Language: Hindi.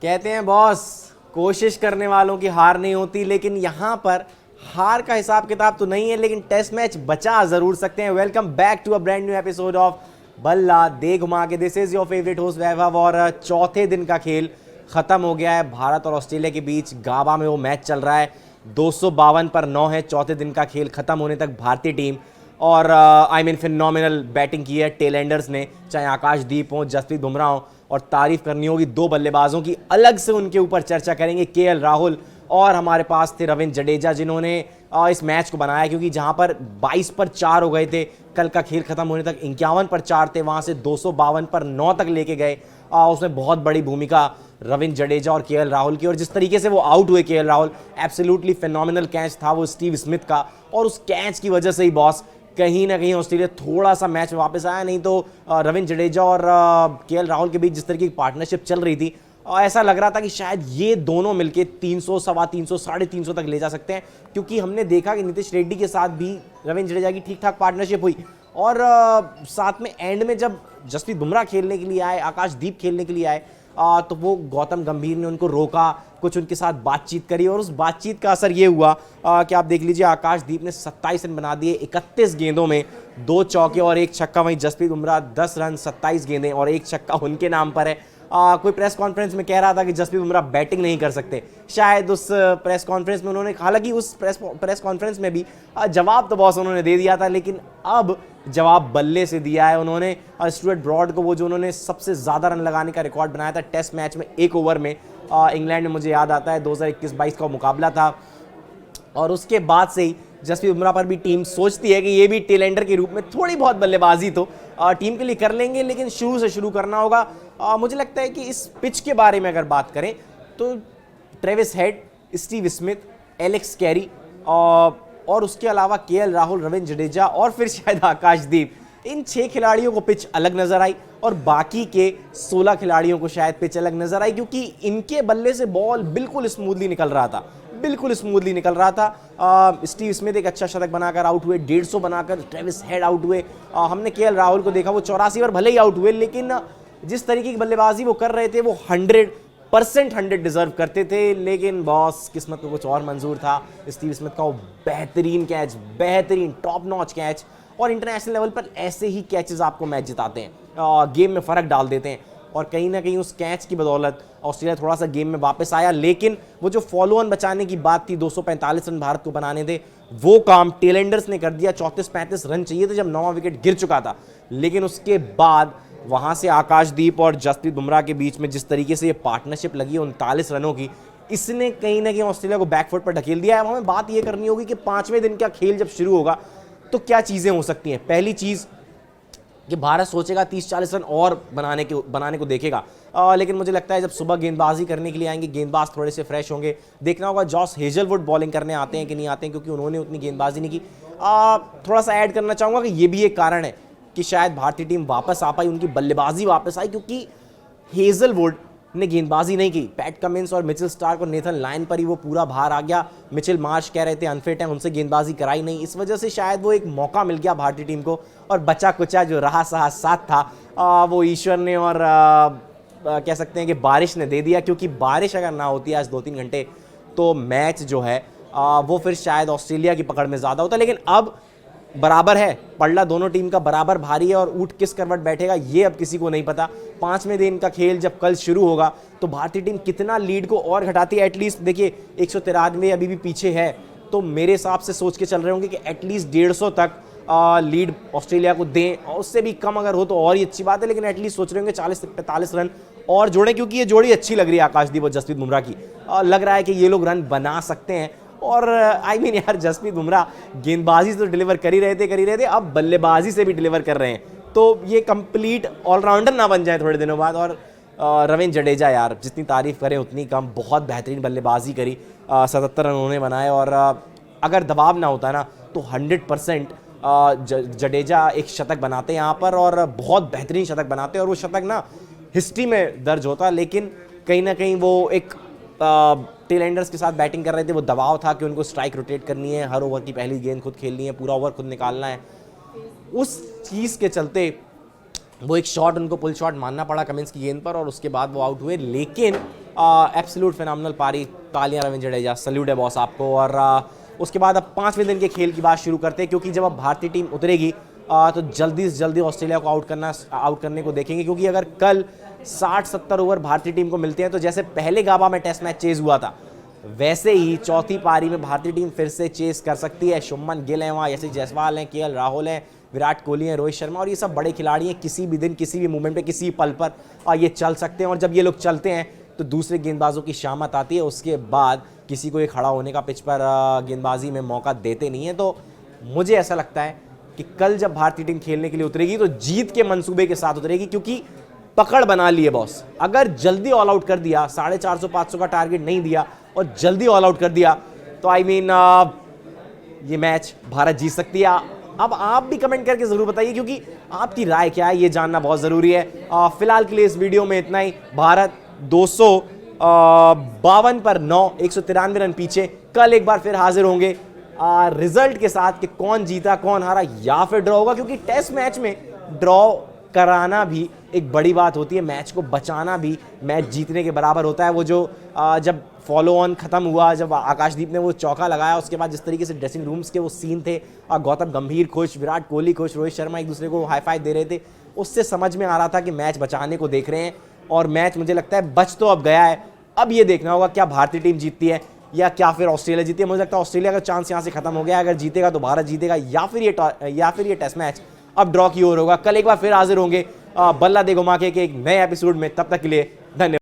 कहते हैं बॉस, कोशिश करने वालों की हार नहीं होती, लेकिन यहां पर हार का हिसाब किताब तो नहीं है, लेकिन टेस्ट मैच बचा जरूर सकते हैं। Welcome back to a brand new episode of Balla De Ghuma Ke. This is your favourite host Vaibhav, और चौथे दिन का खेल खत्म हो गया है। भारत और ऑस्ट्रेलिया के बीच गाबा में वो मैच चल रहा है। 252 पर 9 है। चौथे दिन का खेल खत्म होने तक भारतीय टीम और आई मीन फिनोमिनल बैटिंग की है टेलेंडर्स ने, चाहे आकाशदीप हो, जसप्रीत बुमराह हो। और तारीफ करनी होगी दो बल्लेबाजों की, अलग से उनके ऊपर चर्चा करेंगे। केएल राहुल और हमारे पास थे रविंद्र जडेजा, जिन्होंने इस मैच को बनाया, क्योंकि जहां पर 22 पर 4 हो गए थे कल का खेल खत्म होने तक, 51 पर 4 थे, वहां से 252 पर 9 तक लेके गए। उसमें बहुत बड़ी भूमिका रविंद्र जडेजा और केएल राहुल की। और जिस तरीके से वो आउट हुए KL Rahul, absolutely phenomenal catch था वो स्टीव स्मिथ का, और उस कैच की वजह से ही बॉस कहीं ना कहीं ऑस्ट्रेलिया थोड़ा सा मैच में वापस आया। नहीं तो रविंद्र जडेजा और केएल राहुल के बीच जिस तरीके की पार्टनरशिप चल रही थी, ऐसा लग रहा था कि शायद ये दोनों मिलके 300, 325, 350 तक ले जा सकते हैं। क्योंकि हमने देखा कि नीतीश रेड्डी के साथ भी रविंद्र जडेजा की ठीक ठाक पार्टनरशिप हुई, और साथ में एंड में जब जसप्रीत बुमराह खेलने के लिए आए, आकाशदीप खेलने के लिए आए, तो वो गौतम गंभीर ने उनको रोका, कुछ उनके साथ बातचीत करी, और उस बातचीत का असर ये हुआ कि आप देख लीजिए, आकाशदीप ने 27 रन बना दिए 31 गेंदों में, 2 चौके और 1 छक्का। वहीं जसप्रीत बुमराह 10 रन 27 गेंदें और 1 छक्का उनके नाम पर है। कोई प्रेस कॉन्फ्रेंस में कह रहा था कि जसप्रीत बुमराह बैटिंग नहीं कर सकते। शायद उस प्रेस कॉन्फ्रेंस में उन्होंने, हालांकि उस प्रेस कॉन्फ्रेंस में भी जवाब तो बॉस उन्होंने दे दिया था, लेकिन अब जवाब बल्ले से दिया है उन्होंने। स्टुअर्ट ब्रॉड को, वो जो उन्होंने सबसे ज़्यादा रन लगाने का रिकॉर्ड बनाया था टेस्ट मैच में 1 ओवर में, इंग्लैंड में, मुझे याद आता है 2021-22 का मुकाबला था। और उसके बाद से ही जसप्रीत बुमराह पर भी टीम सोचती है कि ये भी टेलेंडर के रूप में थोड़ी बहुत बल्लेबाजी तो टीम के लिए कर लेंगे, लेकिन शुरू से शुरू करना होगा। मुझे लगता है कि इस पिच के बारे में अगर बात करें तो Travis head, Steve Smith, Alex Carey और उसके अलावा केएल राहुल, रविंद्र जडेजा और फिर शायद आकाशदीप, इन 6 खिलाड़ियों को पिच अलग नजर आई, और बाकी के 16 खिलाड़ियों को शायद पिच अलग नजर आई, क्योंकि इनके बल्ले से बॉल बिल्कुल स्मूथली निकल रहा था, बिल्कुल स्मूथली निकल रहा था। स्टीव स्मिथ एक अच्छा शतक बनाकर आउट हुए, 150 बनाकर ट्रेविस हेड आउट हुए। हमने केएल राहुल को देखा, वो 84 पर भले ही आउट हुए, लेकिन जिस तरीके की बल्लेबाजी वो कर रहे थे वो 100% 100 डिजर्व करते थे। लेकिन बॉस किस्मत को कुछ और मंजूर था। स्टीव स्मिथ का वो बेहतरीन कैच, बेहतरीन टॉप नॉच कैच, और इंटरनेशनल लेवल पर ऐसे ही कैचेस आपको मैच जिताते हैं, गेम में फ़र्क डाल देते हैं। और कहीं ना कहीं उस कैच की बदौलत ऑस्ट्रेलिया थोड़ा सा गेम में वापस आया, लेकिन वो जो फॉलो ऑन बचाने की बात थी, 245 रन भारत को बनाने थे, वो काम टेलेंडर्स ने कर दिया। 34-35 रन चाहिए थे जब 9वां विकेट गिर चुका था, लेकिन उसके बाद वहां से आकाशदीप और जसप्रीत बुमराह के बीच में जिस तरीके से ये पार्टनरशिप लगी 39 रनों की, इसने कहीं ना कहीं ऑस्ट्रेलिया को बैकफुट पर ढकेल दिया है। अब हमें बात ये करनी होगी कि 5वें दिन का खेल जब शुरू होगा तो क्या चीज़ें हो सकती हैं। पहली चीज़ कि भारत सोचेगा 30-40 रन और बनाने को देखेगा, लेकिन मुझे लगता है जब सुबह गेंदबाजी करने के लिए आएंगे, गेंदबाज थोड़े से फ्रेश होंगे। देखना होगा जॉस हेजलवुड बॉलिंग करने आते हैं कि नहीं आते हैं, क्योंकि उन्होंने उतनी गेंदबाजी नहीं की। थोड़ा सा ऐड करना चाहूँगा कि ये भी एक कारण है कि शायद भारतीय टीम वापस आ पाई, उनकी बल्लेबाजी वापस आई, क्योंकि हेजलवुड ने गेंदबाजी नहीं की। पैट कमिंस और मिचेल स्टार्क और नेथन लायन पर ही वो पूरा भार आ गया। मिचेल मार्श कह रहे थे अनफिट है, उनसे गेंदबाजी कराई नहीं, इस वजह से शायद वो एक मौका मिल गया भारतीय टीम को, और बचा कुचा जो रहा सहा साथ था वो ईश्वर ने और कह सकते हैं कि बारिश ने दे दिया। क्योंकि बारिश अगर ना होती आज 2-3 घंटे, तो मैच जो है वो फिर शायद ऑस्ट्रेलिया की पकड़ में ज़्यादा होता। लेकिन अब बराबर है, पल्ला दोनों टीम का बराबर भारी है, और ऊंट किस करवट बैठेगा ये अब किसी को नहीं पता। 5वें दिन का खेल जब कल शुरू होगा तो भारतीय टीम कितना लीड को और घटाती है। एटलीस्ट देखिए 193 अभी भी पीछे है, तो मेरे हिसाब से सोच के चल रहे होंगे कि एटलीस्ट 150 तक लीड ऑस्ट्रेलिया को दें, और उससे भी कम अगर हो तो और ही अच्छी बात है, लेकिन एटलीस्ट सोच रहे होंगे 40-45 रन और जोड़ें, क्योंकि ये जोड़ी अच्छी लग रही है आकाशदीप और जसप्रीत बुमराह की। लग रहा है कि ये लोग रन बना सकते हैं। और आई मीन यार, जसप्रीत बुमराह गेंदबाजी से तो डिलीवर कर ही रहे थे, अब बल्लेबाजी से भी डिलीवर कर रहे हैं, तो ये कंप्लीट ऑलराउंडर ना बन जाए थोड़े दिनों बाद। और रविंद्र जडेजा, यार जितनी तारीफ करें उतनी कम, बहुत बेहतरीन बल्लेबाजी करी, 77 रन उन्होंने बनाए। और अगर दबाव ना होता ना तो 100% जडेजा एक शतक बनाते यहाँ पर, और बहुत बेहतरीन शतक बनाते, और वो शतक ना हिस्ट्री में दर्ज होता। लेकिन कहीं ना कहीं वो एक टेलेंडर्स के साथ बैटिंग कर रहे थे, वो दबाव था कि उनको स्ट्राइक रोटेट करनी है, हर ओवर की पहली गेंद खुद खेलनी है, पूरा ओवर खुद निकालना है। उस चीज़ के चलते वो एक शॉट, उनको पुल शॉट मानना पड़ा कमिंस की गेंद पर, और उसके बाद वो आउट हुए। लेकिन एब्सोल्यूट फिनोमिनल पारी, तालियां रविंद्र जडेजा, सल्यूट है बॉस आपको। और उसके बाद अब 5वें दिन के खेल की बात शुरू करते हैं, क्योंकि जब अब भारतीय टीम उतरेगी तो जल्दी से जल्दी ऑस्ट्रेलिया को आउट करने को देखेंगे। क्योंकि अगर कल 60-70 ओवर भारतीय टीम को मिलते हैं तो जैसे पहले गाबा में टेस्ट मैच चेज हुआ था, वैसे ही चौथी पारी में भारतीय टीम फिर से चेस कर सकती है। शुभमन गिल हैं वहाँ, यशस्वी जायसवाल हैं, केएल राहुल हैं, विराट कोहली हैं, रोहित शर्मा, और ये सब बड़े खिलाड़ी हैं। किसी भी दिन, किसी भी मूवमेंट पे, किसी पल पर ये चल सकते हैं। और जब ये लोग चलते हैं तो दूसरे गेंदबाजों की शामत आती है, उसके बाद किसी को ये खड़ा होने का पिच पर गेंदबाजी में मौका देते नहीं है। तो मुझे ऐसा लगता है कि कल जब भारतीय टीम खेलने के लिए उतरेगी तो जीत के मंसूबे के साथ उतरेगी, क्योंकि पकड़ बना लिए बॉस। अगर जल्दी ऑल आउट कर दिया, 450-500 का टारगेट नहीं दिया और जल्दी ऑल आउट कर दिया, तो आई मीन ये मैच भारत जीत सकती है। अब आप भी कमेंट करके जरूर बताइए, क्योंकि आपकी राय क्या है ये जानना बहुत जरूरी है। फिलहाल के लिए इस वीडियो में इतना ही। भारत 252 पर 9, 193 रन पीछे। कल एक बार फिर हाजिर होंगे रिजल्ट के साथ कि कौन जीता कौन हारा, या फिर ड्रॉ होगा। क्योंकि टेस्ट मैच में ड्रॉ कराना भी एक बड़ी बात होती है, मैच को बचाना भी मैच जीतने के बराबर होता है। वो जो जब फॉलो ऑन खत्म हुआ, जब आकाशदीप ने वो चौका लगाया, उसके बाद जिस तरीके से ड्रेसिंग रूम्स के वो सीन थे, गौतम गंभीर खुश, विराट कोहली खुश, रोहित शर्मा एक दूसरे को हाई फाइव दे रहे थे, उससे समझ में आ रहा था कि मैच बचाने को देख रहे हैं। और मैच मुझे लगता है बच तो अब गया है। अब ये देखना होगा क्या भारतीय टीम जीतती है या क्या फिर ऑस्ट्रेलिया जीती है। मुझे लगता है ऑस्ट्रेलिया का चांस यहाँ से खत्म हो गया। अगर जीतेगा तो भारत जीतेगा, या फिर ये टेस्ट मैच अब ड्रॉ की ओर होगा। कल एक बार फिर हाजिर होंगे बल्ला दे घुमा के एक नए एपिसोड में। तब तक के लिए धन्यवाद।